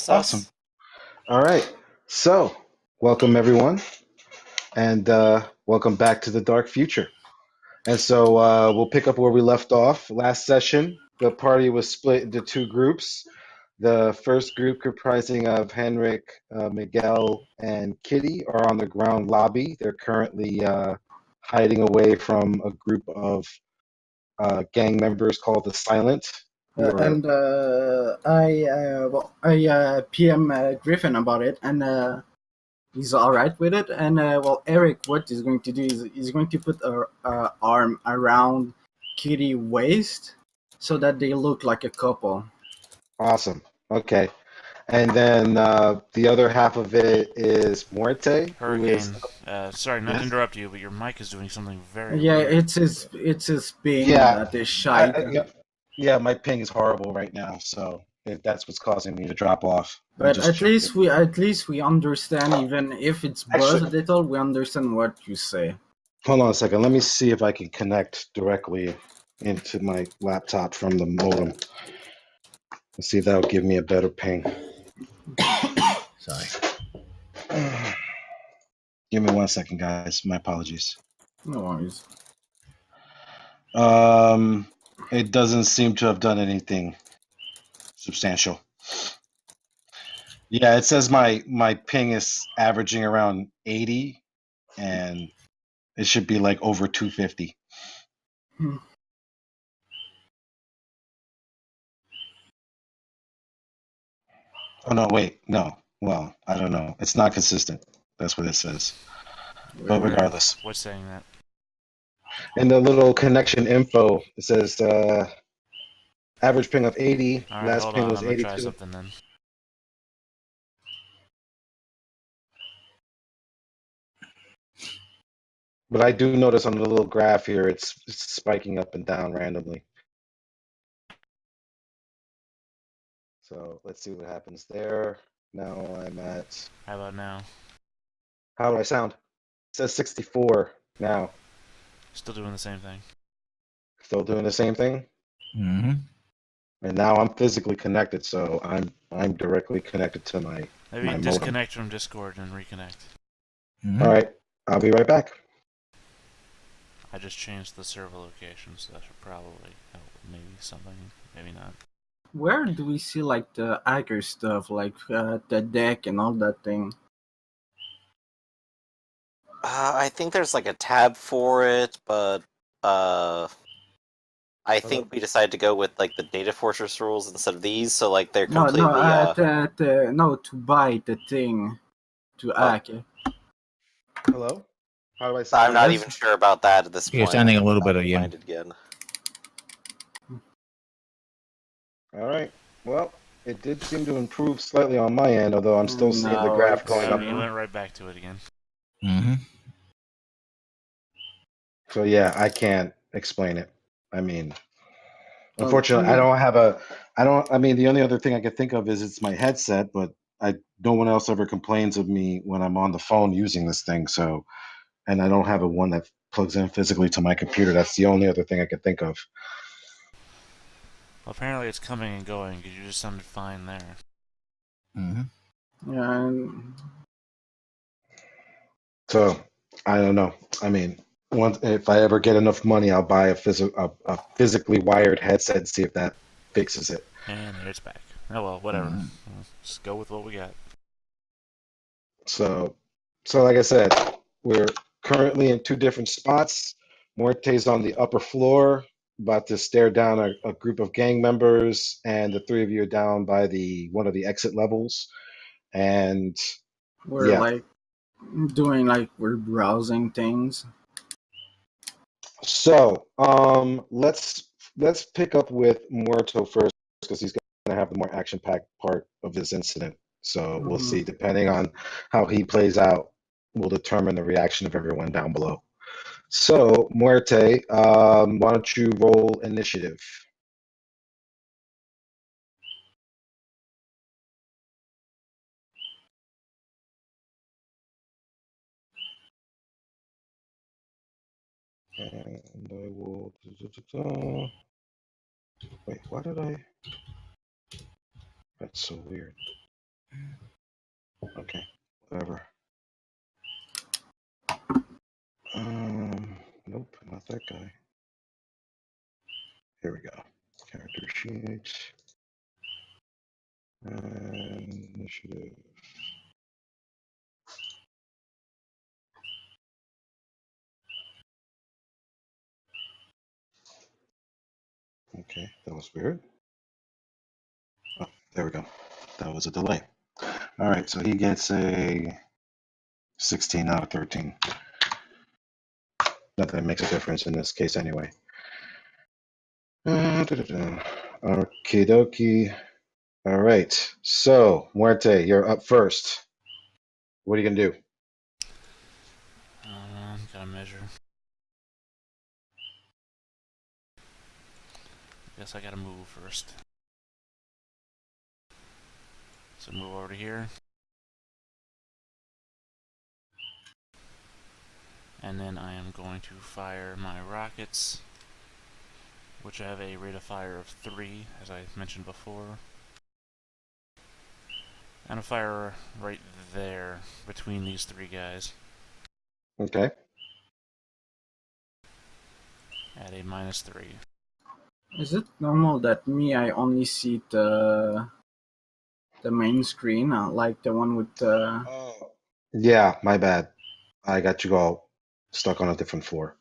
Awesome. sus. All right. So, welcome everyone, and welcome back to the Dark Future. And so we'll pick up where we left off. Last session, the party was split into two groups. The first group, comprising of Henrik, Miguel, and Kitty, are on the ground lobby. They're currently hiding away from a group of gang members called the Silent, who are And I PM Griffin about it, and he's all right with it. And Eric, what he's going to do is he's going to put a arm around Kitty waist so that they look like a couple. awesome. Okay. And then the other half of it is Muerte, who is Hurricane. Sorry, not to yes, interrupt you, but your mic is doing something very Yeah, weird. it's his being yeah, that is I, shite. yeah, yeah. My ping is horrible right now, so that's what's causing me to drop off. I But just at checked it. least we understand, even if it's buzzed a Actually, little, we understand what you say. hold on a second. Let me see if I can connect directly into my laptop from the modem. Let's see if that'll give me a better ping. Sorry. Give me 1 second, guys. My apologies. No worries. It doesn't seem to have done anything substantial. Yeah, it says my ping is averaging around 80, and it should be like over 250. Hmm. Oh no, wait, no. Well, I don't know. It's not consistent. That's what it says. But regardless, What's saying that? in the little connection info, it says average ping of 80. Alright, Last hold ping on. was I'm gonna try 82. something then. But I do notice on the little graph here, it's spiking up and down randomly. So let's see what happens there. Now I'm at. How about now? How do I sound? It says 64 now. Still doing the same thing. Still doing the same thing. Mm-hmm. And now I'm physically connected, so I'm directly connected to my Maybe modem. disconnect from Discord and reconnect. Mm-hmm. All right, I'll be right back. I just changed the server location, so that should probably help. Maybe something, maybe not. Where do we see like the hacker stuff, like the deck and all that thing? I think there's like a tab for it, but I think we decided to go with like the Data Fortress rules instead of these, so like they're No, completely. no, to buy the thing to hack. Hello? How do I sound? I'm not Yes. even sure about that at this You're point. sounding a little I'll bit be again. reminded again. All right. Well, it did seem to improve slightly on my end, although I'm still seeing the No, graph it's- going Yeah, up. you went right back to it again. Mm-hmm. So yeah, I can't explain it. I mean, Well, unfortunately, I don't have a. I don't. I mean, the only other thing I could think of is it's my headset, but no one else ever complains of me when I'm on the phone using this thing. So, and I don't have a one that plugs in physically to my computer. That's the only other thing I could think of. Well, apparently it's coming and going, because you just sounded fine there. Mm-hmm. Yeah, So I don't know. I mean, once if I ever get enough money, I'll buy a physically wired headset and see if that fixes it. And there it's back. Oh well, whatever. Mhm. Just go with what we got. So, like I said, we're currently in two different spots. Muerte's on the upper floor, about to stare down a group of gang members, and the three of you are down by the one of the exit levels. And we're yeah, like doing like we're browsing things. so let's pick up with Muerto first because he's going to have the more action-packed part of this incident. So we'll see, depending on how he plays out, will determine the reaction of everyone down below. So, Muerte, why don't you roll initiative? And I will. Wait, why did I? That's so weird. Okay, whatever. Nope, not that guy. Here we go. Character sheet. And initiative. Okay, that was weird. Oh, there we go. That was a delay. All right, so he gets a 16 out of 13. Not that it makes a difference in this case anyway. Okie dokie. All right, so Muerte, you're up first. What are you gonna do? Gotta measure. Guess I gotta move first. So move over to here. And then I am going to fire my rockets, which have a rate of fire of 3, as I mentioned before. And a fire right there between these 3 guys Okay. at a -3. Is it normal that I only see the main screen, like the one with the... Oh. Yeah, my bad. I got you all stuck on a different floor.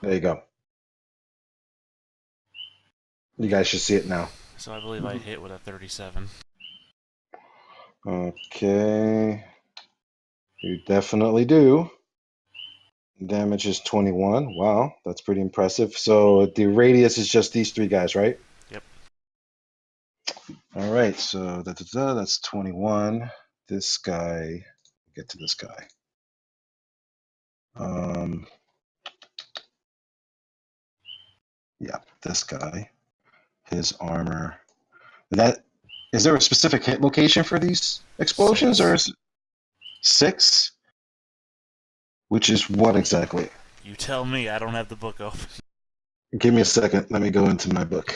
There you go. You guys should see it now. So I believe I hit with a 37. Okay. You definitely do. Damage is 21. Wow, that's pretty impressive. So the radius is just these 3 guys, right? Yep. All right, so that's 21. This guy, get to this guy. Yeah, this guy. His armor. That is there a specific hit location for these explosions, 6. or is it 6? Which is what exactly? You tell me, I don't have the book open. Give me a second. Let me go into my book.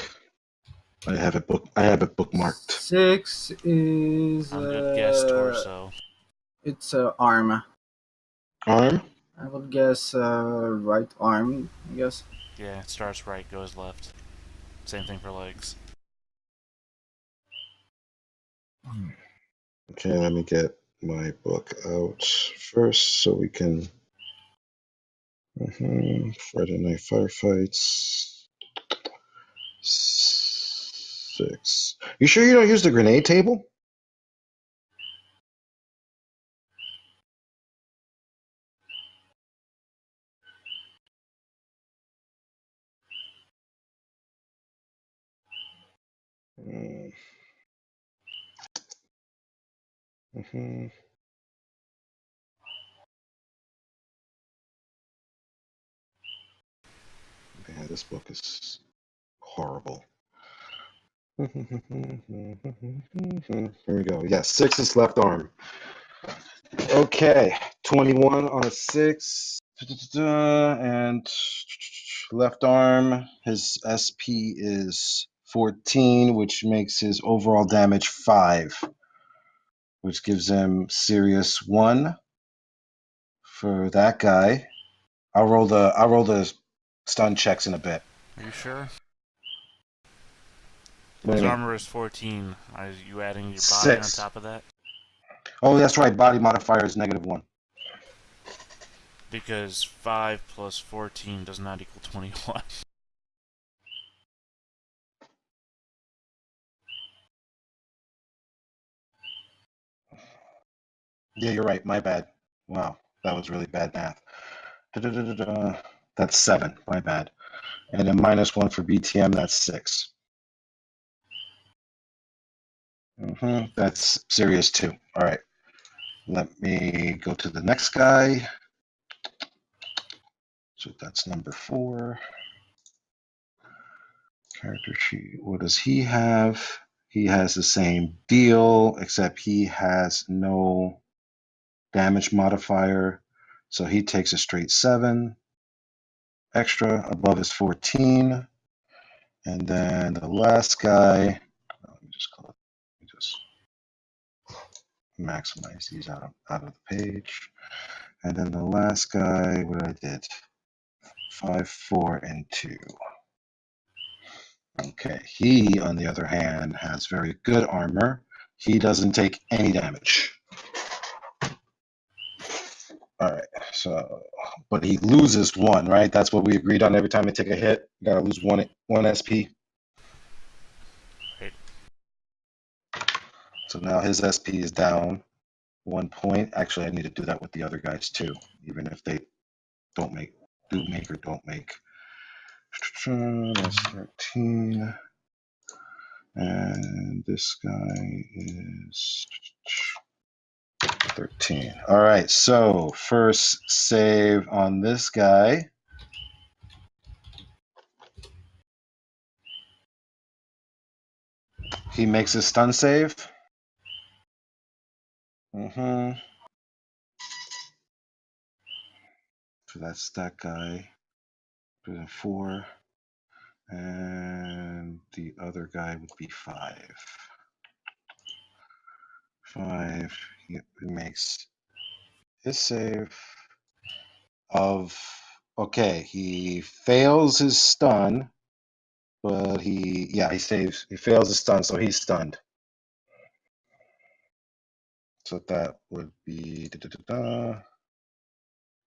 I have it bookmarked. 6 is... I'm good guess torso. It's arm. Arm? I would guess right arm, I guess. Yeah, it starts right, goes left. Same thing for legs. Okay, let me get my book out first so we can. Friday Night Firefights. 6. You sure you don't use the grenade table? Mm-hmm. Man, this book is horrible. Here we go. Yeah, 6 is left arm. Okay, 21 on a 6. And left arm, his SP is 14, which makes his overall damage 5, which gives him serious 1 for that guy. I'll roll the stun checks in a bit. Are you sure? What do His you mean? armor is 14. Are you adding your body 6. on top of that? Oh, that's right. Body modifier is -1. Because 5 plus 14 does not equal 21. Yeah, you're right. My bad. Wow, that was really bad math. That's 7. My bad. And then -1 for BTM. That's 6. That's serious 2. All right. Let me go to the next guy. So that's number 4. Character sheet. What does he have? He has the same deal, except he has no damage modifier. So he takes a straight 7 extra above his 14. And then the last guy, let me just call it. maximize these out of the page. And then the last guy, what I did? 5, 4, and 2. Okay, he, on the other hand, has very good armor. He doesn't take any damage. All right, so, but he loses 1, right? That's what we agreed on every time I take a hit. You gotta lose one SP. Right. So now his SP is down 1 point. Actually, I need to do that with the other guys too, even if they do make or don't make. That's 13. And this guy is 13. All right, so first save on this guy. He makes his stun save. So that's that guy. 4. And the other guy would be 5. 5. He makes his save of. Okay, he fails his stun, but he saves. He fails his stun, so he's stunned. So that would be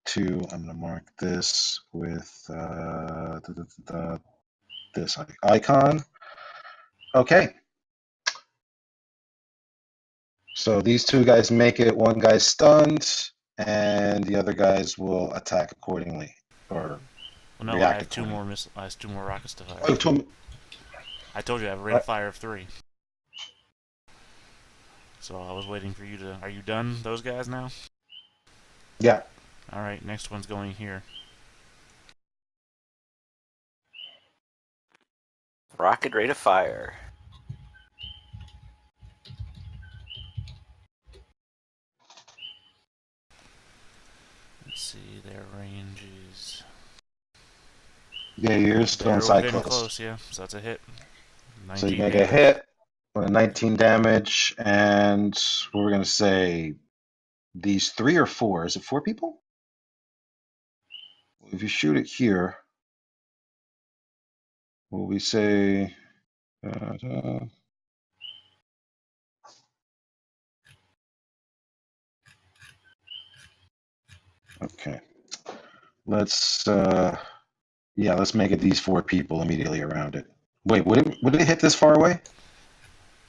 2. I'm gonna mark this with this icon. Okay. So these 2 guys make it. One guy's stunned, and the other guys will attack accordingly, or Well, no, I react have 2 accordingly. more I have 2 more rockets to fire. Oh, you told me. I told you I have a rate of fire of 3. So I was waiting for you to. Are you done, those guys now? Yeah. All right, next one's going here. Rocket rate of fire. Let's see, their range is. Yeah, you're still They're inside within close. close, yeah. So that's a hit. So you're 19 gonna get damage. hit with 19 damage, and what we're gonna say these 3 or 4. Is it 4 people? If you shoot it here, will we say? Okay. Let's let's make it these 4 people immediately around it. Wait, would it hit this far away?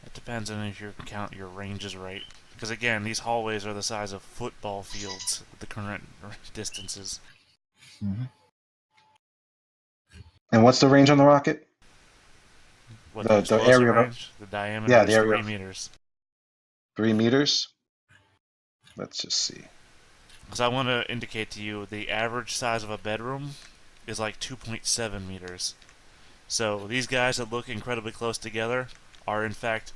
It depends on if you count your ranges right. Because again, these hallways are the size of football fields with the current distances. Mm-hmm. And what's the range on the rocket? What, the explosive area range? The diameter is 3 meters. 3 meters. Let's just see. Because I want to indicate to you the average size of a bedroom is like 2.7 meters. So these guys that look incredibly close together are in fact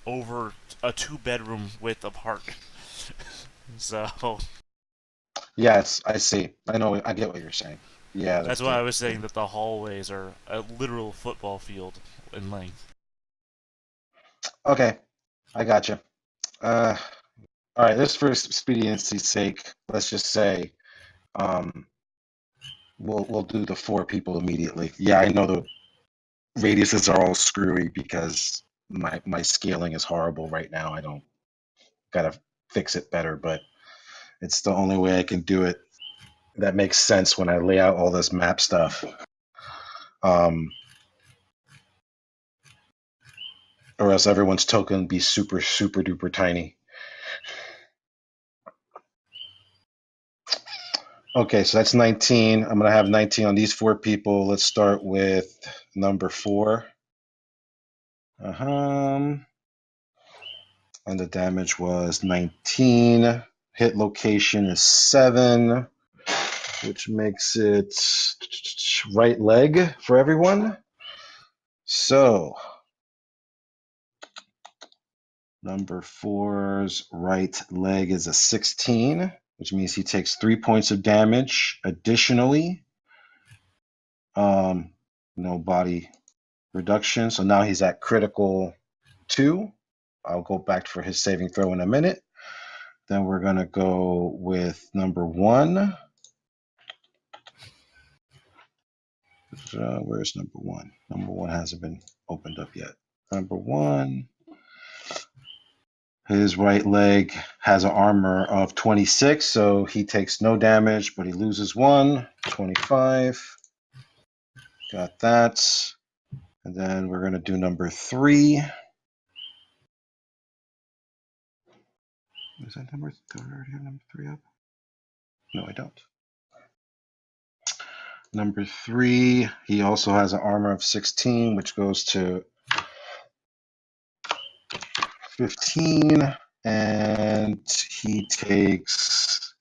over a 2-bedroom width apart. So Yes, I see. I know. I get what you're saying. Yeah, that's why I was saying that the hallways are a literal football field in length. Okay, I gotcha. All right. This for expediency's sake, let's just say, we'll do the 4 people immediately. Yeah, I know the radiuses are all screwy because my scaling is horrible right now. I don't gotta fix it better, but it's the only way I can do it. That makes sense when I lay out all this map stuff. Or else everyone's token would be super, super duper tiny. Okay, so that's 19. I'm going to have 19 on these 4 people. Let's start with number 4. And the damage was 19. Hit location is 7, which makes it right leg for everyone. So, number 4's right leg is a 16, which means he takes 3 points of damage. Additionally, no body reduction. So now he's at critical 2. I'll go back for his saving throw in a minute. Then we're going to go with number 1. Where's number 1? Number 1 hasn't been opened up yet. Number 1. His right leg has an armor of 26, so he takes no damage, but he loses 1. 25. Got that. And then we're going to do number 3. Is that number 3? I already have number 3 up? No, I don't. Number 3, he also has an armor of 16, which goes to 15, and he takes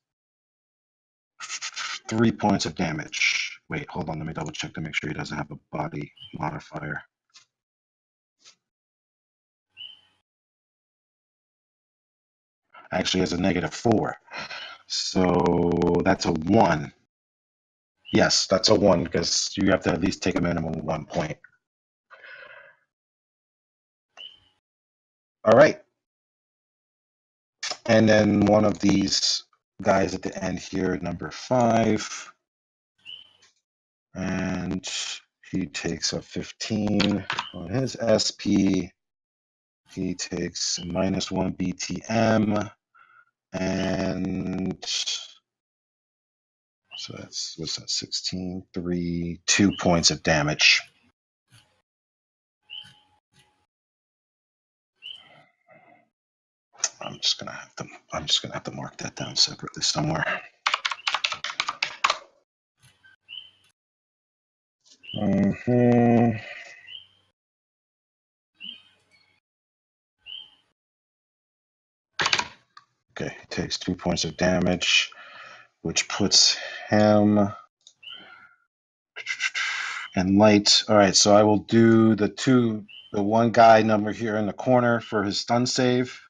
3 points of damage. Wait, hold on, let me double check to make sure he doesn't have a body modifier. Actually, has a -4. So that's a 1. Yes, that's a 1 because you have to at least take a minimum of 1 point. All right. And then one of these guys at the end here, number 5. And he takes a 15 on his SP. He takes -1 BTM. And so that's, what's that, 16, 3, 2 points of damage. I'm just gonna have to mark that down separately somewhere. Okay, he takes 2 points of damage, which puts him in light. All right, so I will do the one guy number here in the corner for his stun save.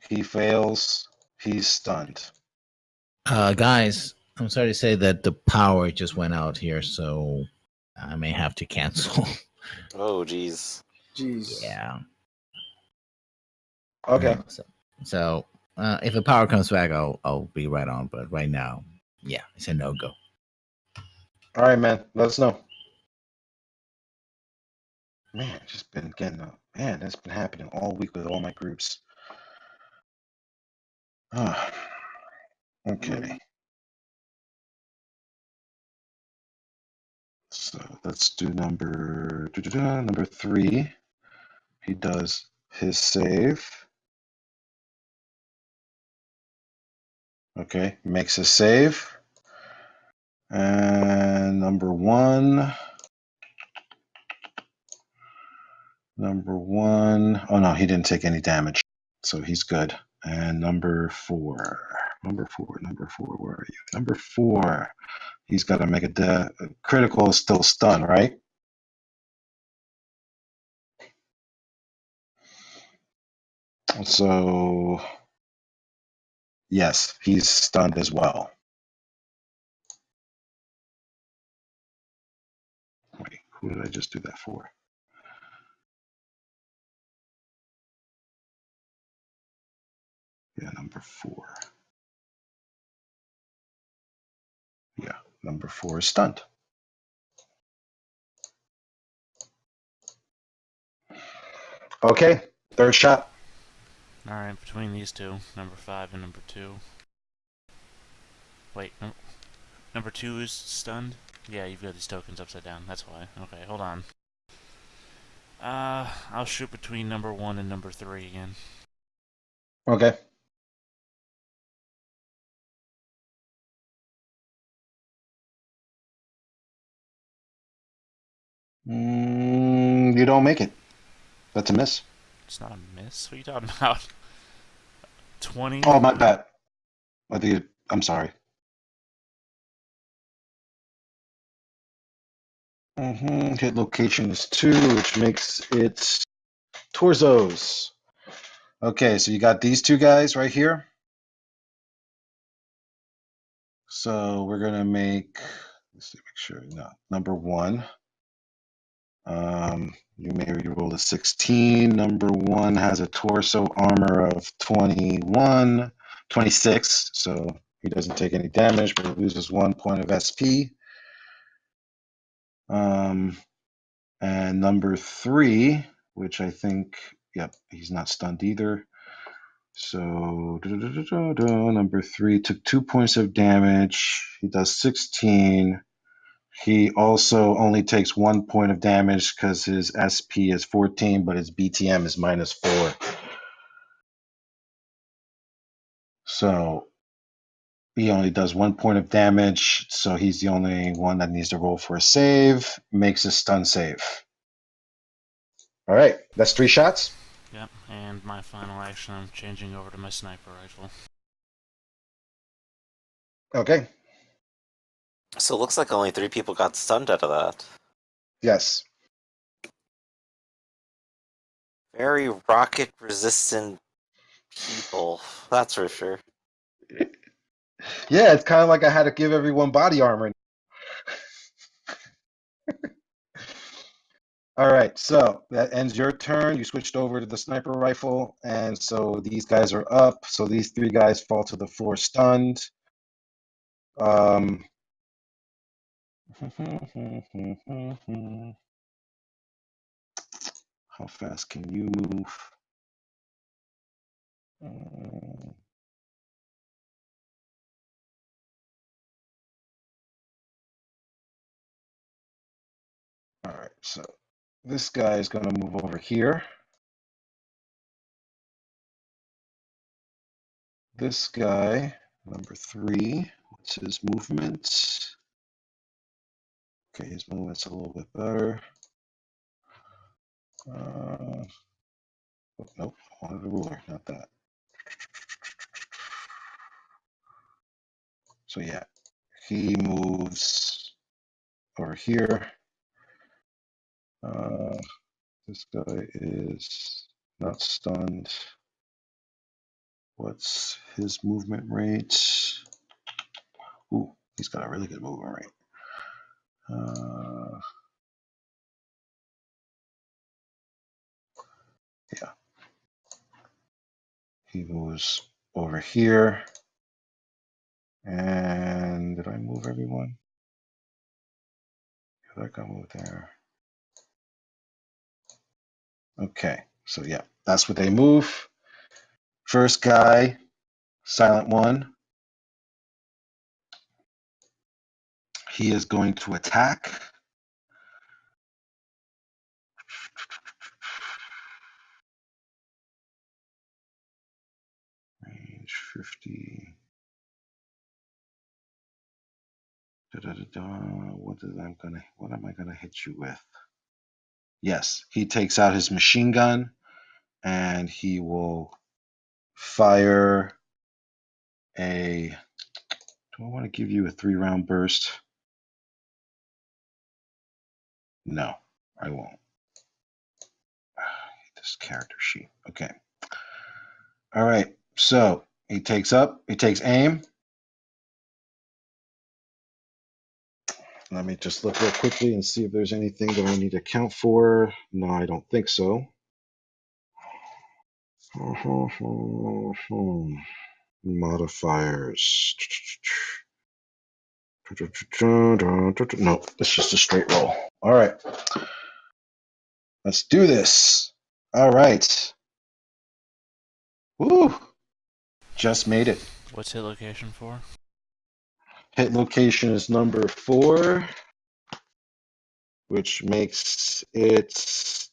He fails. He's stunned. Guys, I'm sorry to say that the power just went out here, so I may have to cancel. Oh, jeez. Jeez. Yeah. Okay. So if the power comes back, I'll be right on. But right now, yeah, it's a no-go. All right, man. Let us know. Man, just been getting up. Man, that's been happening all week with all my groups. Okay. So let's do number 3. He does his save. Okay, makes a save. And number 1. Oh no, he didn't take any damage, so he's good. And number 4. Where are you? Number 4. He's got to make a critical is still stun, right? So yes, he's stunned as well. Wait, who did I just do that for? Yeah, number 4. Yeah, number 4 is stunned. Okay, third shot. All right, between these two, number 5 and number 2. Wait, no. Number 2 is stunned? Yeah, you've got these tokens upside down. That's why. Okay, hold on. I'll shoot between number 1 and number 3 again. Okay. You don't make it. That's a miss. It's not a miss. What are you talking about? 20? Oh, my bad. I'm sorry. Hit location is 2, which makes it torsos. Okay, so you got these 2 guys right here. So we're gonna make. Let's see, make sure. No, number 1. You may roll a 16. Number 1 has a torso armor of 26, so he doesn't take any damage, but he loses 1 point of SP. And number 3, which I think, yep, he's not stunned either. So number 3 took 2 points of damage. He does 16. He also only takes 1 point of damage because his SP is 14, but his BTM is -4. So he only does 1 point of damage. So he's the only one that needs to roll for a save. Makes a stun save. All right, that's 3 shots. Yep, and my final action, I'm changing over to my sniper rifle. Okay. So it looks like only 3 people got stunned out of that. Yes. Very rocket-resistant people, that's for sure. Yeah, it's kind of like I had to give everyone body armor. All right, so that ends your turn. You switched over to the sniper rifle, and so these guys are up. So these 3 guys fall to the floor stunned. How fast can you move? All right, so this guy is going to move over here. This guy, number 3, what's his movement? Okay, his movement's a little bit better. Nope, I wanted a ruler, not that. So yeah, he moves over here. This guy is not stunned. What's his movement rate? Ooh, he's got a really good movement rate. Yeah. He moves over here. And did I move everyone? Yeah, that guy moved there. Okay, so yeah, that's what they move. First guy, Silent One. He is going to attack. Range 50. What am I gonna hit you with? Yes, he takes out his machine gun and he will fire a. Do I want to give you a 3-round burst? No, I won't. This character sheet. Okay. All right. So he takes aim. Let me just look real quickly and see if there's anything that I need to account for. No, I don't think so. Modifiers. No, it's just a straight roll. All right. Let's do this. All right. Woo! Just made it. What's hit location for? Hit location is number 4, which makes it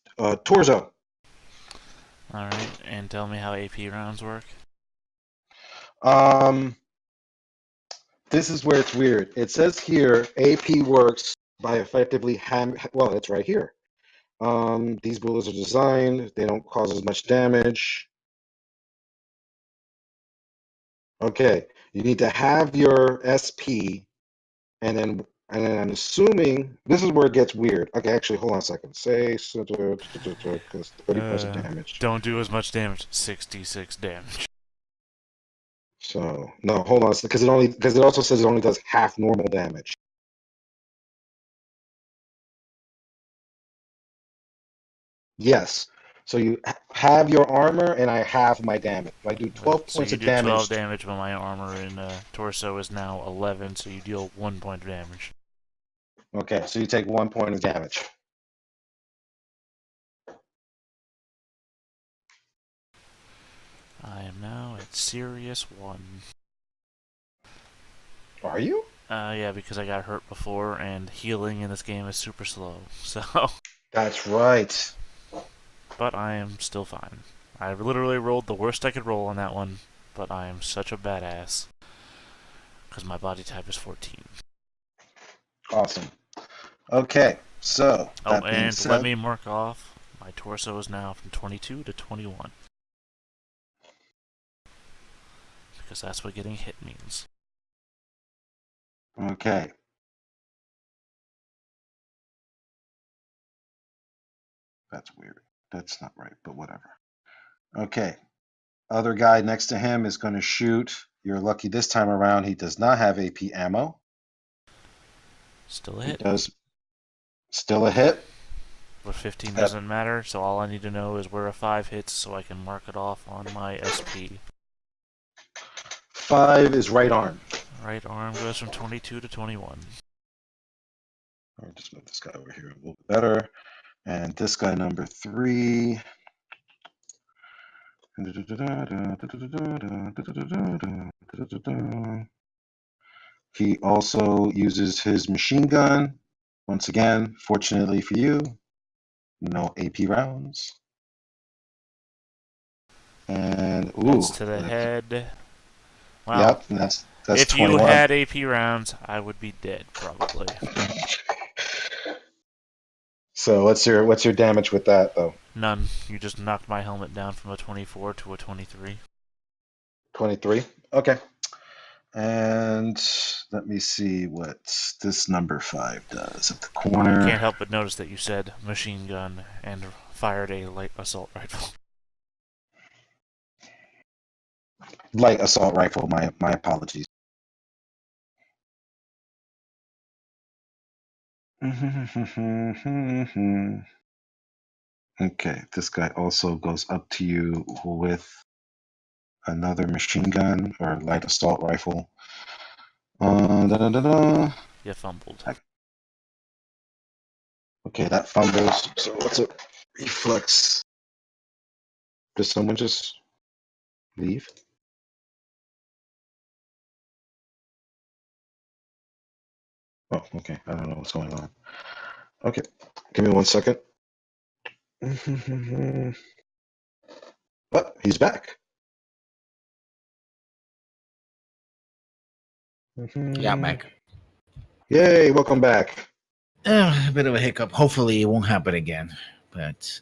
torso. Alright, and tell me how AP rounds work. This is where it's weird. It says here AP works by effectively well, it's right here. These bullets are designed, they don't cause as much damage. Okay, you need to have your SP, and then I'm assuming this is where it gets weird. Okay, actually, hold on a second. Say so because 30 points of damage. Don't do as much damage. 66 damage. So no, hold on, because it also says it only does half normal damage. Yes. So you have your armor, and I have my damage. I do 12 So points you of do 12 damage. damage, but my armor and torso is now 11, so you deal 1 point of damage. Okay, so you take 1 point of damage. I am now at Serious 1. Are you? Yeah, because I got hurt before, and healing in this game is super slow, so... That's right. But I am still fine. I literally rolled the worst I could roll on that one, but I am such a badass. Because my body type is 14. Awesome. Okay, so Oh, that being and said, let me mark off, my torso is now from 22 to 21. Because that's what getting hit means. okay. That's weird. That's not right, but whatever. Okay. Other guy next to him is going to shoot. You're lucky this time around. He does not have AP ammo. Still a He hit. does. Still a hit. But 15 That doesn't matter, so all I need to know is where a 5 hits so I can mark it off on my SP. 5 is right arm. Right arm goes from 22 to 21. I'll just move this guy over here a little bit better. And this guy number 3. He also uses his machine gun. Once again, fortunately for you, no AP rounds. And That's to the head. Wow. Yep, and that's if 21. you had AP rounds, I would be dead, probably. So what's your damage with that though? None. You just knocked my helmet down from a 24 to a 23. 23. Okay. And let me see what this number 5 does at the corner. I can't help but notice that you said machine gun and fired a light assault rifle. Light assault rifle. My apologies. Okay, this guy also goes up to you with another machine gun or light assault rifle. You fumbled. Okay, that fumbles. So what's a reflex? Did someone just leave? Oh, okay. I don't know what's going on. Okay, give me 1 second. Oh, he's back. Yeah, back. Yay, welcome back. A bit of a hiccup. Hopefully, it won't happen again. But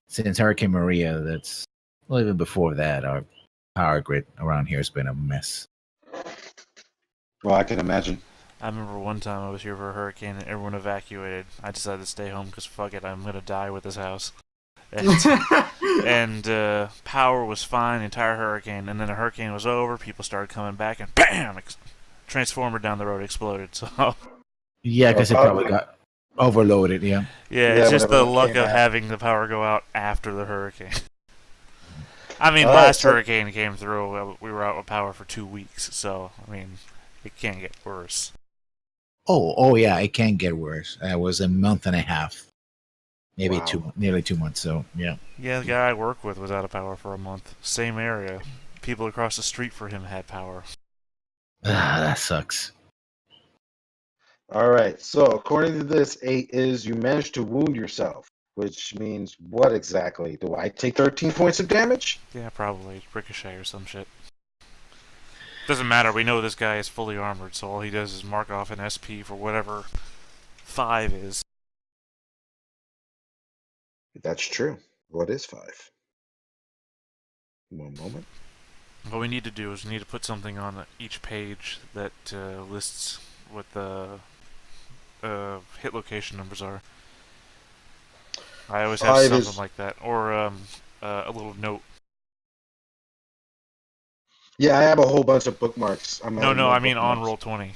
since Hurricane Maria, well, even before that, our power grid around here has been a mess. Well, I can imagine. I remember one time I was here for a hurricane and everyone evacuated. I decided to stay home because fuck it, I'm gonna die with this house. And power was fine the entire hurricane, and then the hurricane was over, people started coming back, and BAM! Transformer down the road exploded, so... Yeah, because it probably got overloaded, yeah. Yeah, it's just whenever the it luck came of out. having the power go out after the hurricane. I mean, All right, last so- hurricane came through, we were out with power for 2 weeks, so, I mean, it can't get worse. Oh, yeah, it can get worse. It was a month and a half. Maybe Wow. nearly 2 months, so, yeah. Yeah, the guy I work with was out of power for a month. Same area. People across the street for him had power. That sucks. All right. So according to this, 8 is you managed to wound yourself, which means what exactly? Do I take 13 points of damage? Yeah, probably. Ricochet or some shit. Doesn't matter, we know this guy is fully armored, so all he does is mark off an SP for whatever 5 is. That's true. What is 5? 1 moment. What we need to do is we need to put something on each page that lists what the hit location numbers are. I always have 5 something is like that, or a little note. Yeah, I have a whole bunch of bookmarks. I'm No, adding no, more I mean on bookmarks. Roll20.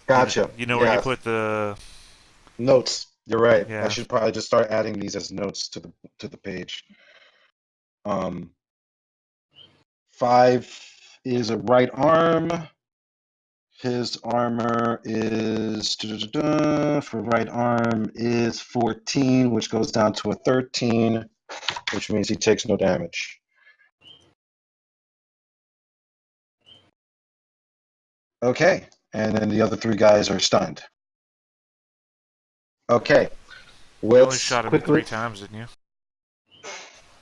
Gotcha. You know where you Yeah, put the notes. You're right. I yeah. should probably just start adding these as notes to the page. 5 is a right arm. His armor is for right arm is 14, which goes down to a 13, which means he takes no damage. Okay, and then the other 3 guys are stunned. Okay, You only let's shot at me quickly. 3 times, didn't you?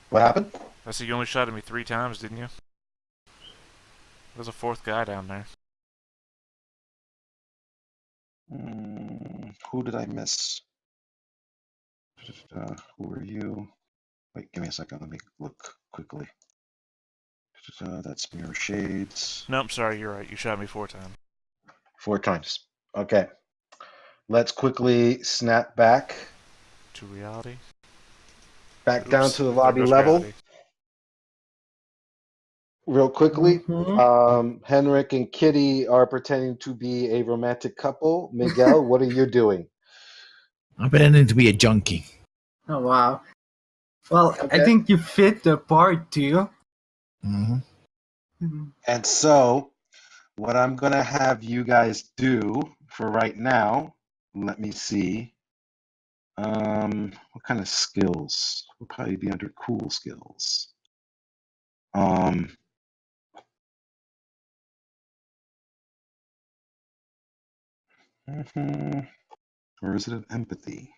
What happened? I said you only shot at me 3 times, didn't you? There's a 4th guy down there. Who did I miss? Who are you? Wait, give me a second. Let me look quickly. That's Mirror Shades. Nope, sorry, you're right. You shot me 4 times. 4 times. Okay. Let's quickly snap back To reality. down Oops, to the there lobby goes level reality. real quickly. Mhm. Henrik and Kitty are pretending to be a romantic couple. Miguel, what are you doing? I'm pretending to be a junkie. Oh wow. Well, I Okay. think you fit the part too. Hmm. And so, what I'm going to have you guys do for right now, let me see. What kind of skills? Will probably be under cool skills. Or is it an empathy?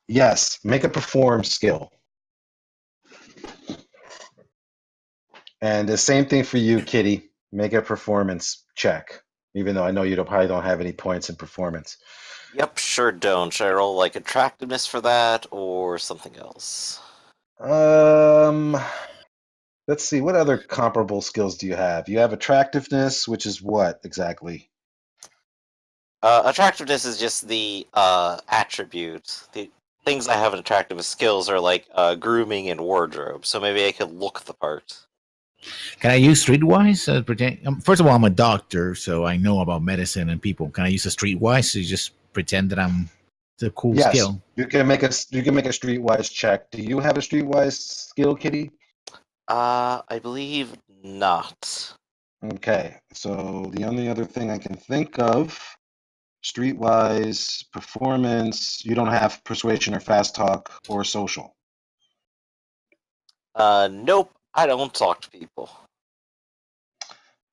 Yes, make a perform skill. And the same thing for you, Kitty. Make a performance check, even though I know you probably don't have any points in performance. Yep, sure don't. Should I roll like attractiveness for that or something else? Um, let's see. What other comparable skills do you have? You have attractiveness, which is what exactly? Attractiveness is just the attribute. The things I have in attractiveness skills are like grooming and wardrobe, so maybe I could look the part. Can I use streetwise? First of all, I'm a doctor, so I know about medicine and people. Can I use a streetwise to just pretend that it's a cool Yes, skill? you can make a streetwise check. Do you have a streetwise skill, Kitty? I believe not. Okay, so the only other thing I can think of, streetwise performance, you don't have persuasion or fast talk or social. Nope, I don't talk to people.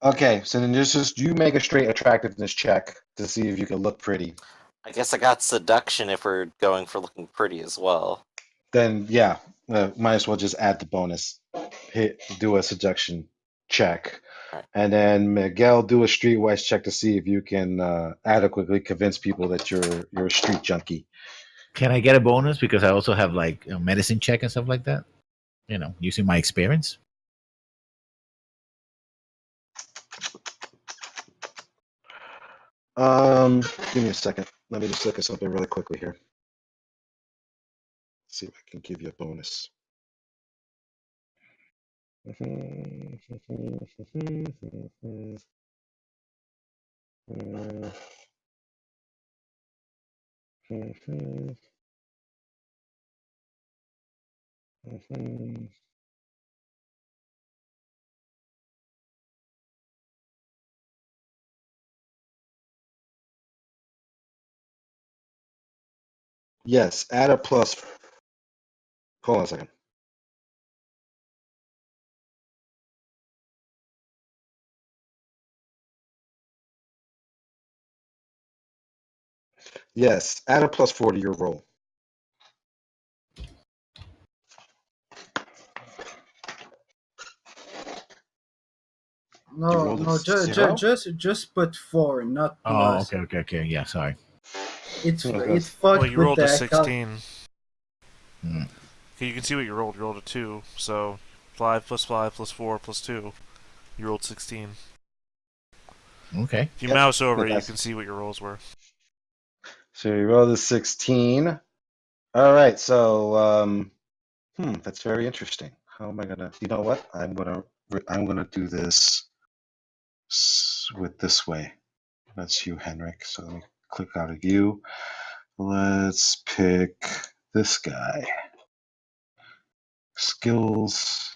Okay, so then just you make a straight attractiveness check to see if you can look pretty. I guess I got seduction if we're going for looking pretty as well. Then yeah, might as well just add the bonus. Do a seduction check. Alright. And then Miguel, do a streetwise check to see if you can adequately convince people that you're a street junkie. Can I get a bonus because I also have like a medicine check and stuff like that? Using my experience. Give me a second. Let me just look at something really quickly here. See if I can give you a bonus. Yes, add a plus. Hold on a second. Yes, add a +4 to your roll. You No, rolled a no, 0? just put 4, not Oh, plus. okay. Yeah, sorry. It Well, fucked you with rolled a the 16. Hmm. Okay, you can see what you rolled. You rolled a 2, so 5 plus 5 plus 4 plus 2. You rolled 16. Okay. If you Yep. mouse over it, you That's- can see what your rolls were. So you rolled a 16. All right, so that's very interesting. how am I gonna? You know what? I'm gonna do this with this way. That's you, Henrik. So let me click out of you. Let's pick this guy. Skills.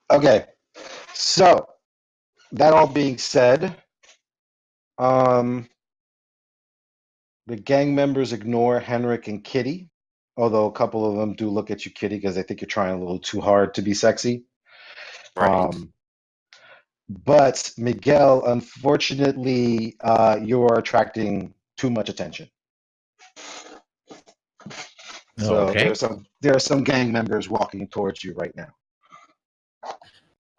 Okay. So that all being said, the gang members ignore Henrik and Kitty, although a couple of them do look at you, Kitty, because they think you're trying a little too hard to be sexy. Right. But Miguel, unfortunately, you are attracting too much attention. So Okay. there are some gang members walking towards you right now.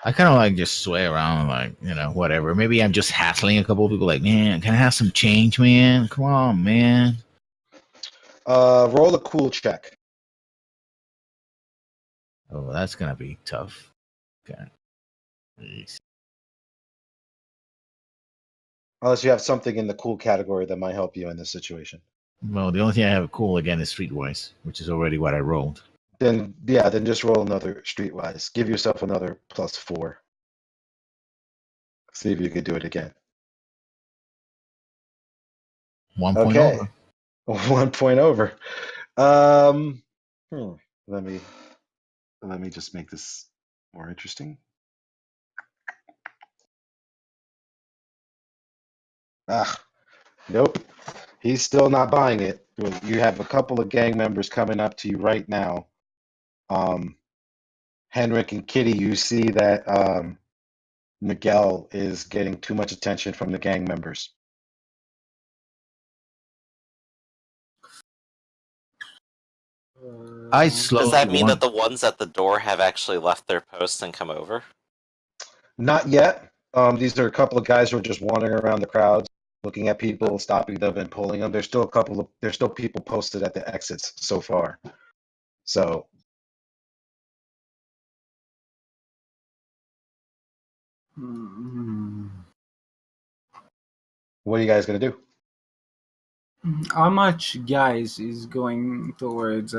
I kind of like just sway around, like, whatever. Maybe I'm just hassling a couple of people, like, man, can I have some change, man? Come on, man. Roll a cool check. Oh, that's gonna be tough. Okay. Unless you have something in the cool category that might help you in this situation. Well, the only thing I have cool again is Streetwise, which is already what I rolled. Then just roll another streetwise. Give yourself another +4. See if you could do it again. 1 point Okay. over. 1 point over. Let me just make this more interesting. Nope. He's still not buying it. You have a couple of gang members coming up to you right now. Henrik and Kitty, you see that Miguel is getting too much attention from the gang members. I Does slowly that mean want. that the ones at the door have actually left their posts and come over? Not yet. These are a couple of guys who are just wandering around the crowds, looking at people, stopping them, and pulling them. There's still people posted at the exits so far. So Hmm. what are you guys gonna do? How much guys is going towards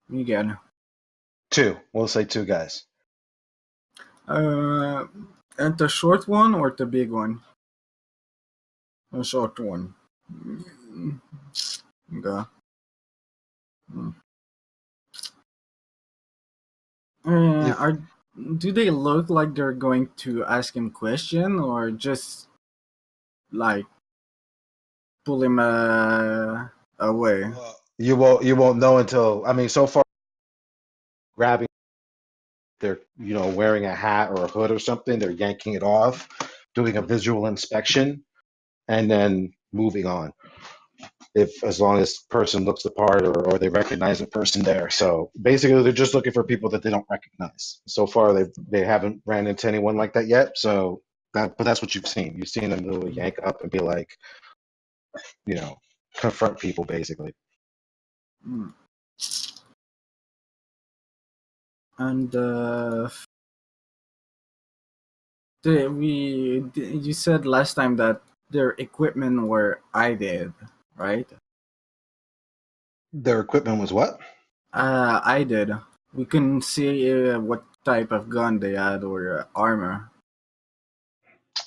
Miguel? 2. We'll say 2 guys. And the short one or the big one? The short one. Okay. Are do they look like they're going to ask him question or just like pull him away? You won't know until, I mean, so far grabbing, they're wearing a hat or a hood or something, they're yanking it off, doing a visual inspection, and then moving on. As long as the person looks the part or they recognize the person there. So basically they're just looking for people that they don't recognize. So far they haven't ran into anyone like that yet. So but that's what you've seen. You've seen them literally yank up and be like, confront people basically. Hmm. And you said last time that their equipment were IDed, right? Their equipment was what? I did. We couldn't see what type of gun they had or armor.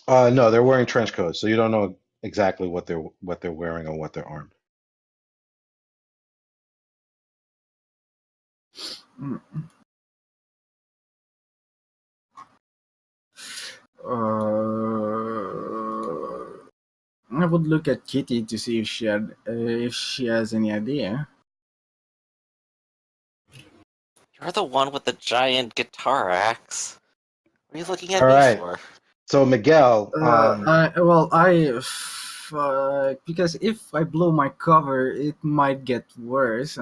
No, they're wearing trench coats, so you don't know exactly what they're wearing or what they're armed. Mm. I would look at Kitty to see if she has any idea. You're the one with the giant guitar axe. What are you looking at All me right. for? So Miguel, Because if I blow my cover, it might get worse.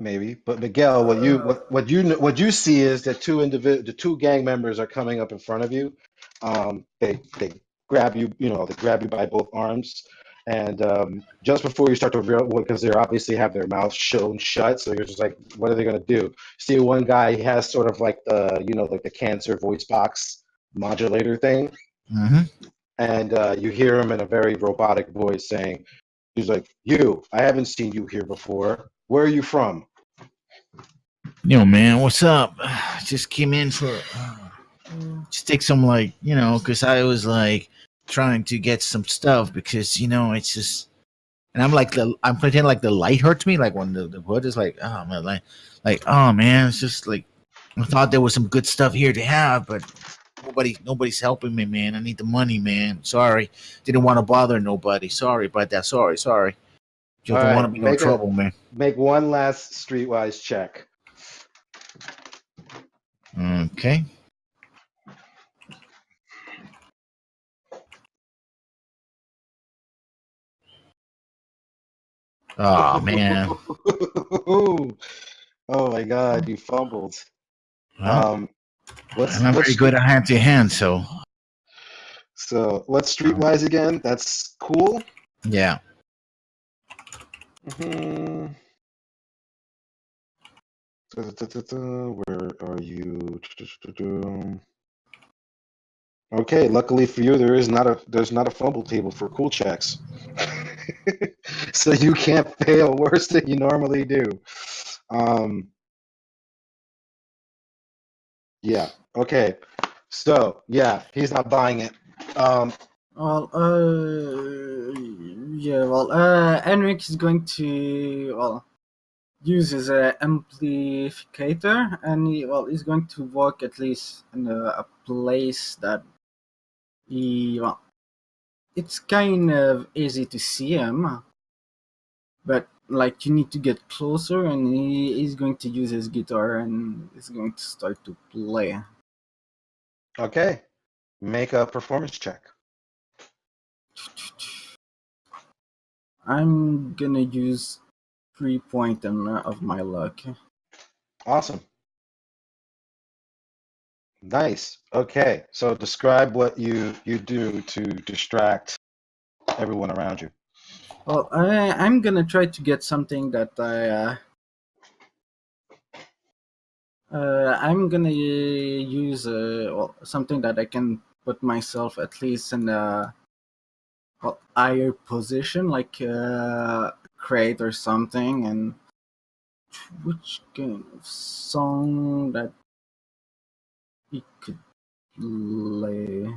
maybe, but Miguel, what you see is that the two gang members are coming up in front of you. They grab you, they grab you by both arms, And just before you start to realize, because they obviously have their mouths shown shut, so you're just like, what are they going to do? See one guy, he has sort of like the, like the cancer voice box modulator thing. Mm-hmm. And you hear him in a very robotic voice saying, he's like, I haven't seen you here before. Where are you from? Yo, man, what's up? Just came in for just take some because I was like trying to get some stuff because it's just, and I'm pretending like the light hurts me, like when the hood is like, oh man, oh man, it's just like I thought there was some good stuff here to have, but nobody's helping me, man. I need the money, man. Sorry, didn't want to bother nobody. Sorry about that. Sorry. You All don't want to right, be no trouble, man. make one last streetwise check. Okay. Oh man. Oh my God, you fumbled. Well, Let's I'm not very good at hand to hand, so let's streetwise again. That's cool. yeah. Where are you? Okay, luckily for you, there's not a fumble table for cool checks, so you can't fail worse than you normally do. Yeah. Okay. So yeah, he's not buying it. Well, yeah. Well, Henrik is going to use his amplificator, and he's going to work at least in a place that it's kind of easy to see him, but like you need to get closer, and he's going to use his guitar and he's going to start to play. Okay. Make a performance check. I'm gonna use 3 point of my luck. Awesome. Nice. Okay. So describe what you do to distract everyone around you. Well, I'm gonna try to get something that I'm gonna use something that I can put myself at least in a higher position, like crate or something, and which kind of song that we could play.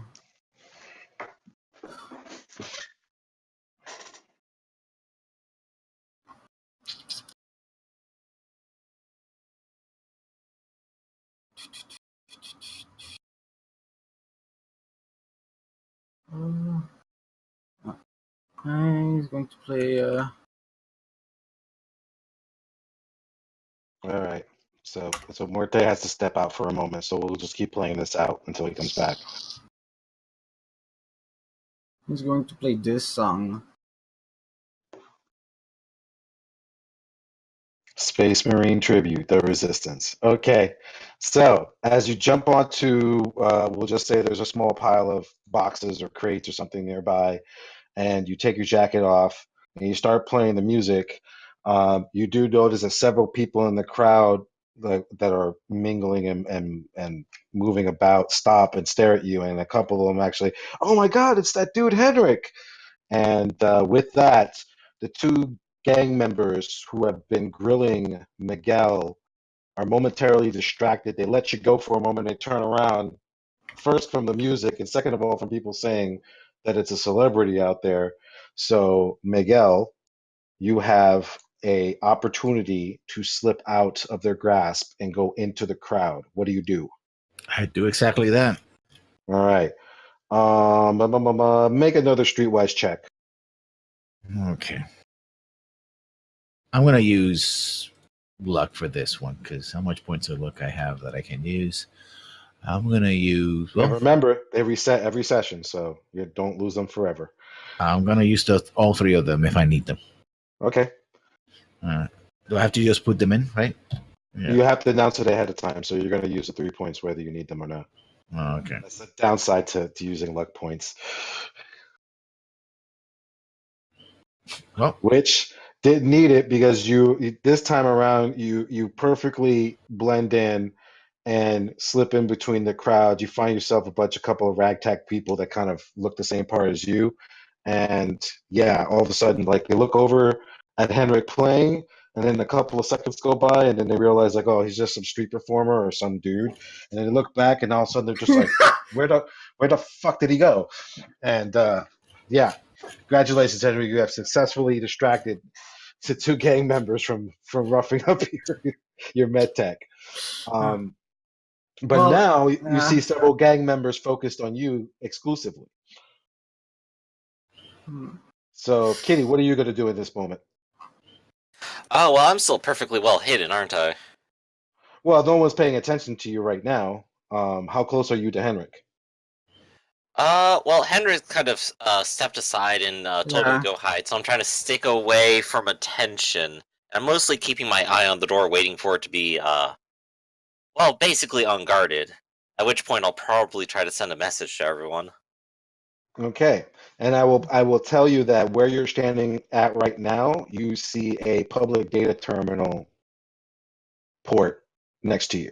He's going to play. All right. So Muerte has to step out for a moment, so we'll just keep playing this out until he comes back. He's going to play this song. Space Marine Tribute, The Resistance. Okay, so as you jump onto, we'll just say there's a small pile of boxes or crates or something nearby, and you take your jacket off and you start playing the music. You do notice that several people in the crowd that are mingling and moving about stop and stare at you, and a couple of them actually, oh my God, it's that dude Henrik! And with that, the two gang members who have been grilling Miguel are momentarily distracted. They let you go for a moment. They turn around, first from the music, and second of all from people saying that it's a celebrity out there. So Miguel, you have a opportunity to slip out of their grasp and go into the crowd. What do you do? I do exactly that. All right. Make another streetwise check. Okay. I'm gonna use luck for this one because how much points of luck I have that I can use. I'm gonna use. And remember, they reset every session, so you don't lose them forever. I'm gonna use all three of them if I need them. Okay. Do I have to just put them in, right? Yeah. You have to announce it ahead of time, so you're going to use the 3 points whether you need them or not. Oh, okay. That's the downside to using luck points. Oh, which didn't need it because this time around you perfectly blend in and slip in between the crowd. You find yourself a couple of ragtag people that kind of look the same part as you, and yeah, all of a sudden, like they look over at Henrik playing, and then a couple of seconds go by, and then they realize like, oh, he's just some street performer or some dude, and then they look back, and all of a sudden they're just like, where the fuck did he go? And yeah, congratulations, Henry. You have successfully distracted to two gang members from roughing up your med tech. Um, but Well, now you see several gang members focused on you exclusively. hmm. So, Kitty, what are you going to do in this moment? Oh, well, I'm still perfectly well hidden, aren't I? Well, no one's paying attention to you right now. How close are you to Henrik? Well, Henry kind of stepped aside and told me to Yeah. go hide, so I'm trying to stick away from attention. I'm mostly keeping my eye on the door, waiting for it to be, well, basically unguarded. At which point I'll probably try to send a message to everyone. Okay, and I will tell you that where you're standing at right now, you see a public data terminal port next to you.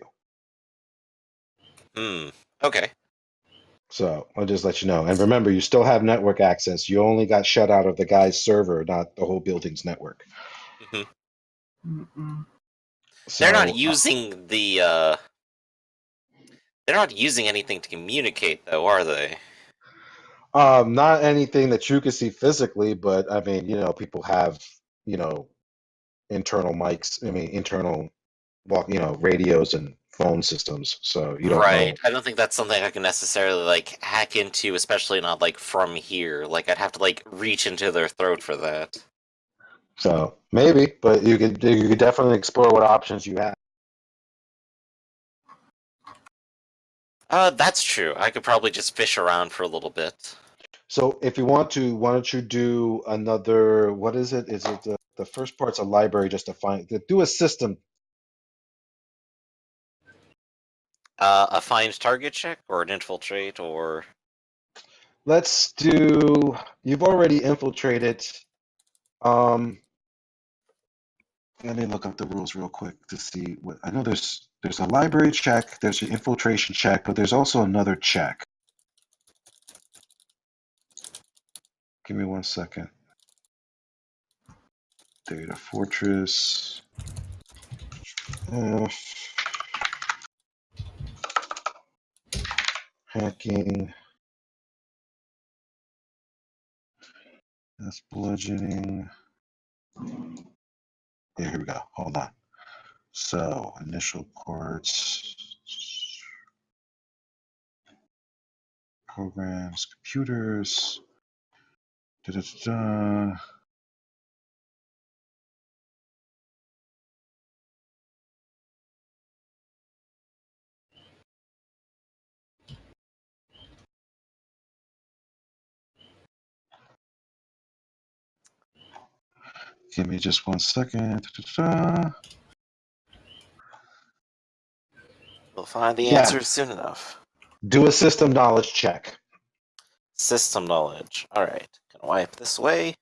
Okay. So I'll just let you know. And remember, you still have network access. You only got shut out of the guy's server, not the whole building's network. hmm Mm-mm. So They're not using the, they're not using anything to communicate, though, are they? not anything that you can see physically, but I mean, people have, you know, internal mics. I mean, internal, radios and phone systems. So you don't Right. know. I don't think that's something I can necessarily, like, hack into, especially not, like, from here. Like, I'd have to, like, reach into their throat for that. So maybe, but you could definitely explore what options you have. That's true. I could probably just fish around for a little bit. So if you want to, why don't you do another? What is it? Is it the first part's a library just do a system. A find target check, or an infiltrate, or... Let's do. You've already infiltrated. Um, Let me look up the rules real quick to see what I know. There's a library check. There's an infiltration check, but there's also another check. Give me 1 second. Data fortress. Uh, Hacking. That's bludgeoning. Yeah, here we go. Hold on. So, initial parts, programs, computers. Da-da-da-da. Give me just 1 second. Da-da-da. We'll find the Yeah, answers soon enough. do a system knowledge check. System knowledge. Alright. Gonna wipe this away.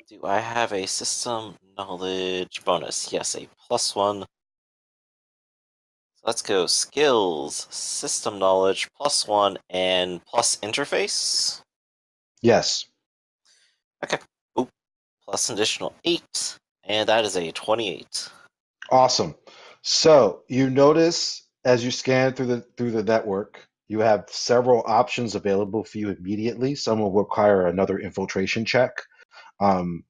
Do I have a system knowledge bonus? Yes, a +1. So let's go skills, system knowledge, +1, and plus interface. Yes. Okay. Oop. Plus an additional 8. And that is a 28. Awesome. So you notice as you scan through the network, you have several options available for you immediately. Some will require another infiltration check. Um,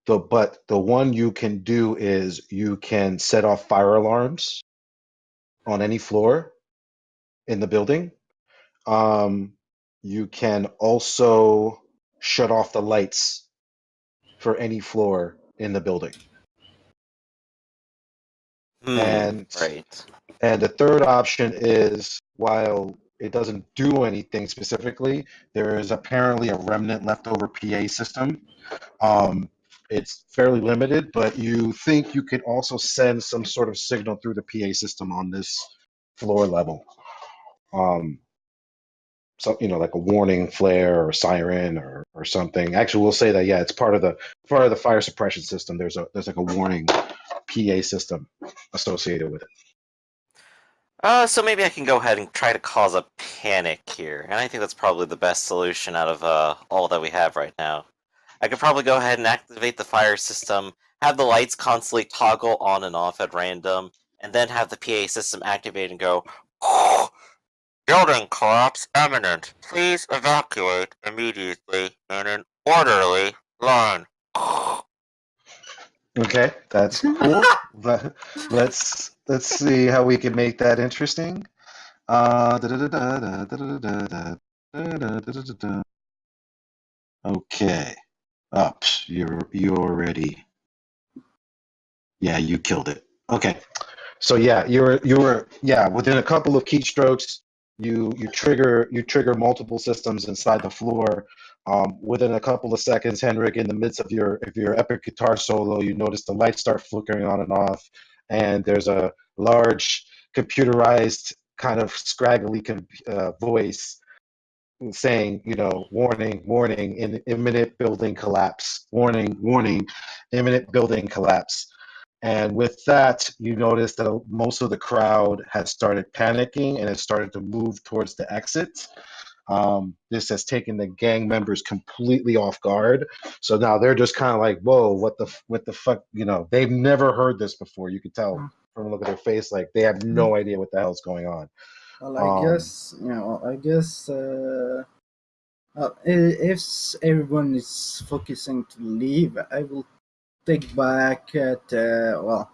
but the one you can do is you can set off fire alarms on any floor in the building. Um, you can also shut off the lights for any floor in the building. And Right. and the third option is while it doesn't do anything specifically, there is apparently a remnant leftover PA system. It's fairly limited, but you think you could also send some sort of signal through the PA system on this floor level. Um, some, like a warning flare or siren or something. Actually, we'll say that it's part of the fire suppression system. There's like a warning PA system associated with it. So maybe I can go ahead and try to cause a panic here, and I think that's probably the best solution out of all that we have right now. I could probably go ahead and activate the fire system, have the lights constantly toggle on and off at random, and then have the PA system activate and go, building collapse imminent. Please evacuate immediately in an orderly line. Okay, that's cool. Let's see how we can make that interesting. Okay, up. You're ready. Yeah, you killed it. Okay, so you were within a couple of keystrokes, you trigger multiple systems inside the floor. Within a couple of seconds, Henrik, in the midst of your epic guitar solo, you notice the lights start flickering on and off, and there's a large computerized kind of scraggly voice saying, warning, warning, imminent building collapse. Warning, warning, imminent building collapse. And with that, you notice that most of the crowd has started panicking and has started to move towards the exit. This has taken the gang members completely off guard. So now they're just kind of like, whoa, what the fuck? They've never heard this before. You could tell from the look at their face, like they have no idea what the hell's going on. Well, if everyone is focusing to leave, I will take back the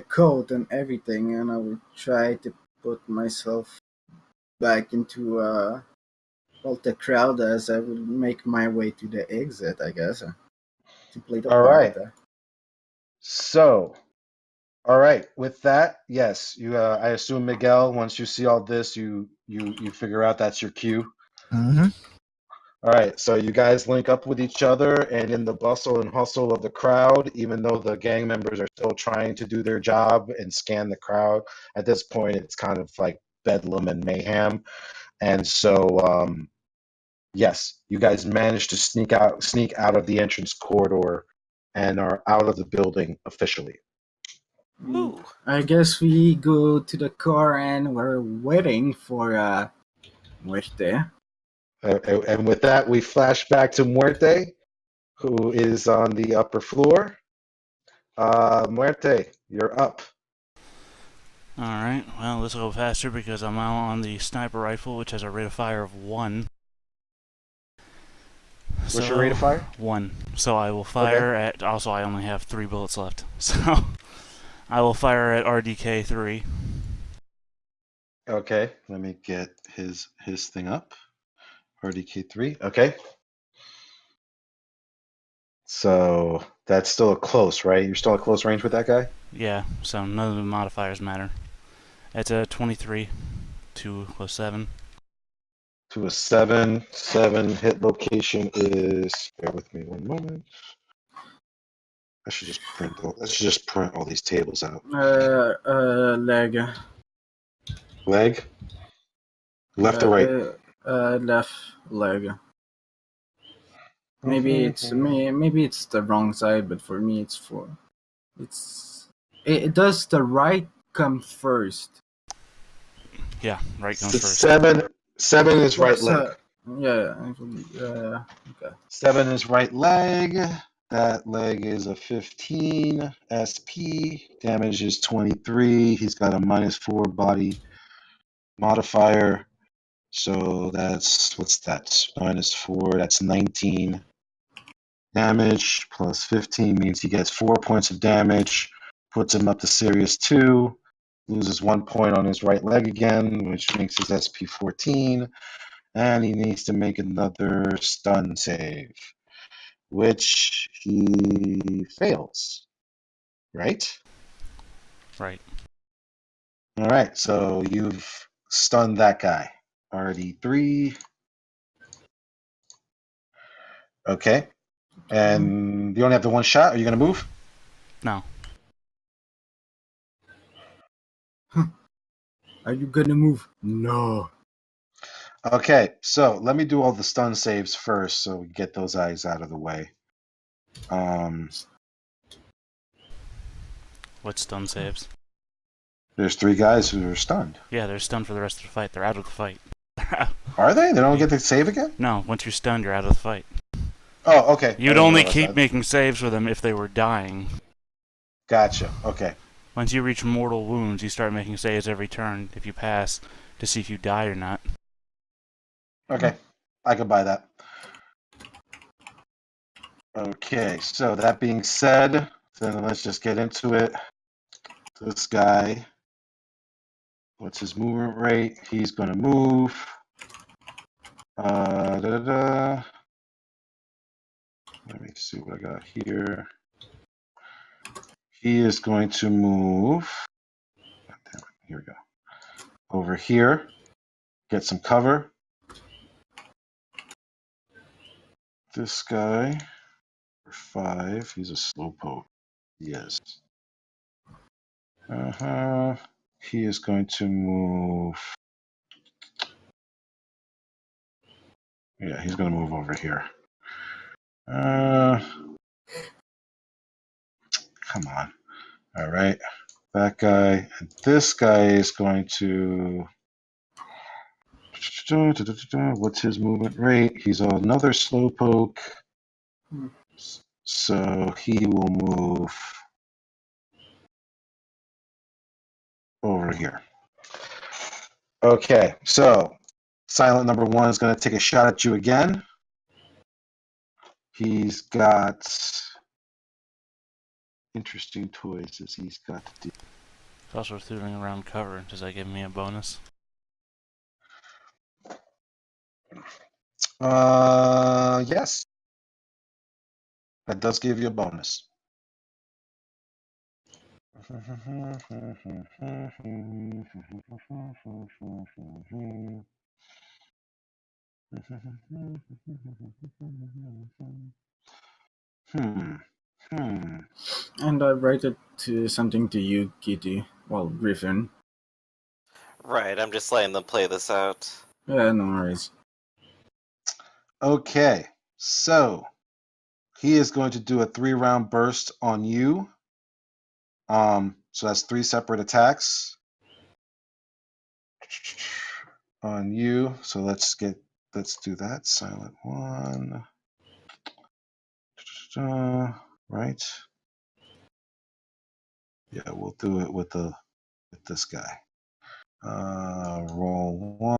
code and everything, and I will try to put myself back into the crowd as I will make my way to the exit, I guess, to play the All part right. there. So, all right. With that, yes, you. I assume Miguel. Once you see all this, you figure out that's your cue. Mm-hmm. All right, so you guys link up with each other, and in the bustle and hustle of the crowd, even though the gang members are still trying to do their job and scan the crowd, at this point it's kind of like bedlam and mayhem. And so, yes, you guys managed to sneak out of the entrance corridor and are out of the building officially. Ooh. I guess we go to the car and we're waiting for Muerte. And with that, we flash back to Muerte, who is on the upper floor. Muerte, you're up. Alright, well, this will go faster because I'm now on the sniper rifle, which has a rate of fire of 1. What's your rate of fire? 1. So I will fire at... Also, I only have 3 bullets left. So I will fire at RDK 3. Okay, let me get his thing up. RDK3. Okay. So that's still a close, right? You're still at close range with that guy? Yeah, so none of the modifiers matter. It's a 23 to a 7. To a 7. 7 hit location is. Bear with me one moment. I should just print all these tables out. Leg. Leg? Left or right? Left leg. Maybe it's the wrong side, but for me it does the right come first. Yeah, right comes first. 7 is right leg. Okay. 7 is right leg. That leg is a 15 SP. Damage is 23. He's got a -4 body modifier. So that's, what's that? -4. That's 19 damage. Plus 15 means he gets 4 points of damage. Puts him up to serious 2. Loses 1 point on his right leg again, which makes his SP 14. And he needs to make another stun save, which he fails. Right? Right. All right, so you've stunned that guy. RD3. Okay. And you only have the one shot. Are you going to move? No. Are you gonna move? No. Okay, so let me do all the stun saves first, so we get those eyes out of the way. What stun saves? There's 3 guys who are stunned. Yeah, they're stunned for the rest of the fight. They're out of the fight. Are they? They don't get to save again? No, once you're stunned, you're out of the fight. Oh, okay. You'd only keep making saves with them if they were dying. Gotcha. Okay. Once you reach mortal wounds, you start making saves every turn if you pass to see if you die or not. Okay. I could buy that. Okay, so that being said, then let's just get into it. This guy, what's his movement rate? He's going to move. Let me see what I got here. He is going to move. God damn it. Here we go. Over here. Get some cover. This guy, for 5, he's a slowpoke. Yes. He is going to move. Yeah, he's going to move over here. Come on. All right. That guy. And this guy is going to. What's his movement rate? He's another slowpoke. So he will move over here. Okay, so silent number 1 is going to take a shot at you again. He's got interesting toys as he's got to do. It's also throwing around cover. Does that give me a bonus? Yes. That does give you a bonus. And I write it to something to you, Kitty. Well, Griffin. Right, I'm just letting them play this out. Yeah, no worries. Okay, so he is going to do a 3-round burst on you. So that's 3 separate attacks on you. So let's do that. Silent 1. Right. Yeah, we'll do it with this guy. Roll 1.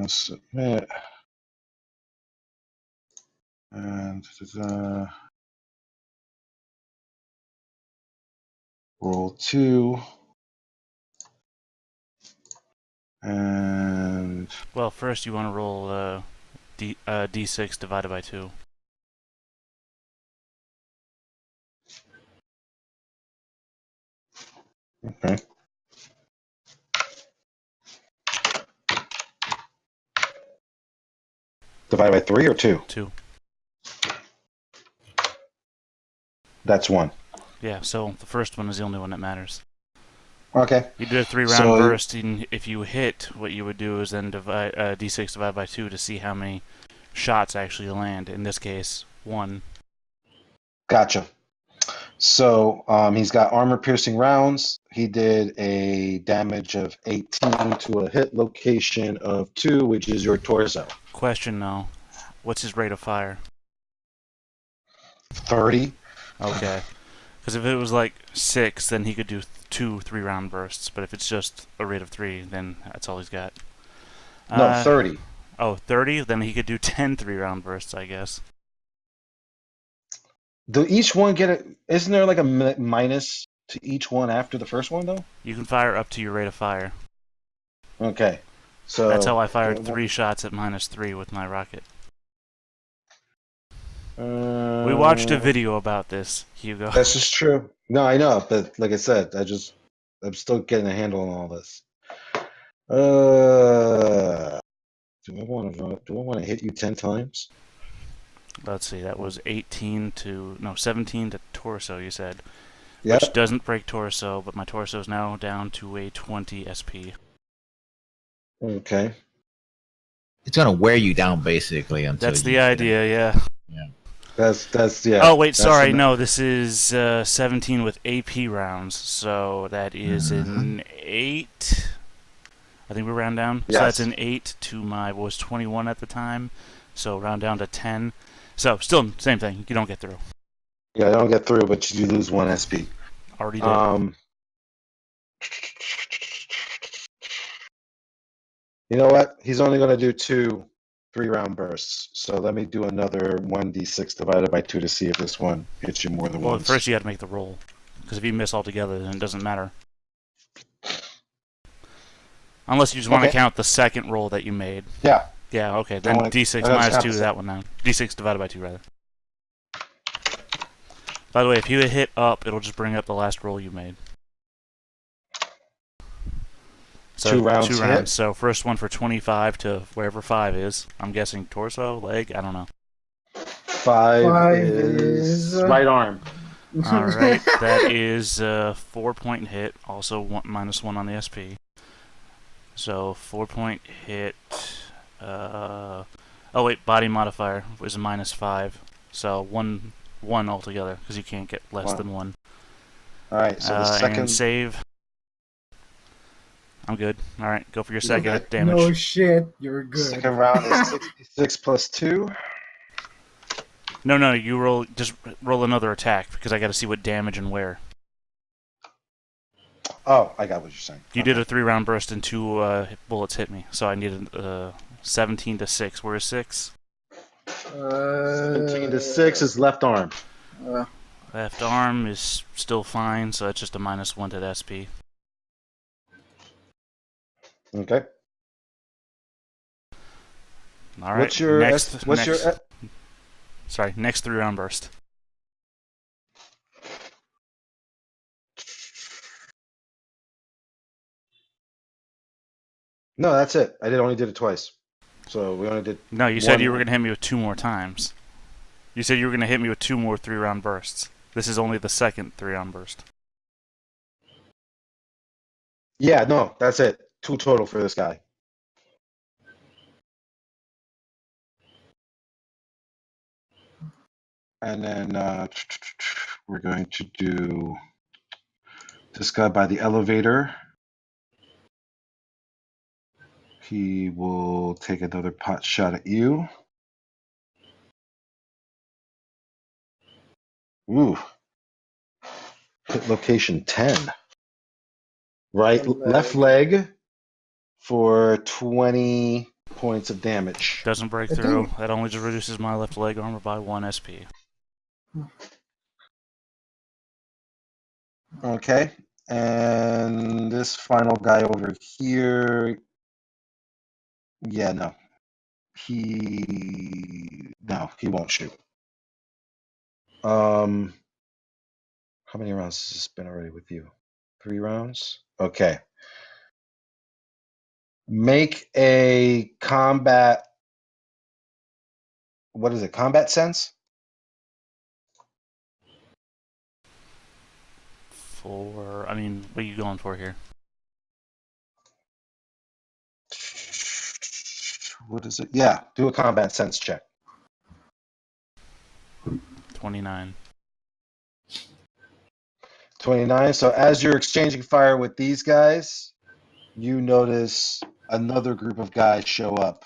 Submit. And roll 2. And Well, first you want to roll d6 divided by 2. okay. Divided by 3 or 2? 2. That's 1. Yeah, so the first one is the only one that matters. Okay. You did a 3-round So- burst, and if you hit, what you would do is then divide d6 divided by 2 to see how many shots actually land. In this case, 1. Gotcha. So he's got armor-piercing rounds. He did a damage of 18 to a hit location of 2, which is your torso. Question though, what's his rate of fire? 30. Okay. Because if it was like 6, then he could do 2 3-round bursts. But if it's just a rate of 3, then that's all he's got. No, 30. Oh, 30? Then he could do 10 3-round bursts, I guess. Do each one get a? Isn't there like a minus to each one after the first one though? You can fire up to your rate of fire. Okay. So That's how I fired 3 shots at -3 with my rocket. We watched a video about this, Hugo. That's just true. No, I know, but like I said, I'm still getting a handle on all this. Do I want to hit you 10 times? Let's see, that was 17 to torso, you said. Yeah. Which doesn't break torso, but my torso is now down to a 20 SP. Okay. It's gonna wear you down basically until That's you the get it. idea, yeah. That's yeah. Oh, wait, that's sorry, the- no, this is 17 with AP rounds, so that is an 8. I think we round down. Yes. So that's an 8 to my, was 21 at the time, so round down to 10. So, still, same thing, you don't get through. Yeah, I don't get through, but you lose 1 SP. Already did. You know what? He's only going to do 2 3-round bursts. So let me do another 1d6 divided by 2 to see if this one hits you more than Well, once. first you have to make the roll, because if you miss altogether, then it doesn't matter. Unless you just want to Okay. count the second roll that you made. Yeah. Yeah, okay, then wanna- D6 I minus just 2 have to- that one now. D6 divided by 2, rather. By the way, if you hit up, it'll just bring up the last roll you made. So 2 rounds 2 hit? rounds. So first one for 25 to wherever 5 is. I'm guessing torso, leg, I don't know. 5 is is, right arm. Alright, that is a 4-point hit, also minus 1 on the SP. So 4-point hit. Oh wait, body modifier was a minus 5. So 1 altogether, because you can't get less 1. than 1. Alright, so the And second. save. I'm good. Alright, go for your You're second good. damage. No shit, you're good. Second round is 66 plus 2. No, you just roll another attack, because I gotta see what damage and where. Oh, I got what you're saying. You did a 3-round burst and 2 bullets hit me, so I needed 17 to 6. Where is 6? 17 to 6 is left arm. Left arm is still fine, so that's just a minus 1 to the SP. Okay. Alright, What's your next, what's next, your sorry, next 3-round burst. No, that's it. I only did it twice. So we only did No, you said one- you were going to hit me with 2 more times. You said you were going to hit me with 2 more 3-round bursts. This is only the second 3-round burst. Yeah, no, that's it. 2 total for this guy. And then we're going to do this guy by the elevator. He will take another pot shot at you. Ooh. Hit location 10. Right, left leg for 20 points of damage. Doesn't break I through. think- That only just reduces my left leg armor by 1 SP. Okay. And this final guy over here. Yeah, no. He won't shoot. How many rounds has this been already with you? 3 rounds? Okay. Make a combat. What is it? Combat sense? What are you going for here? What is it? Yeah, do a combat sense check. 29. 29. So as you're exchanging fire with these guys, you notice another group of guys show up.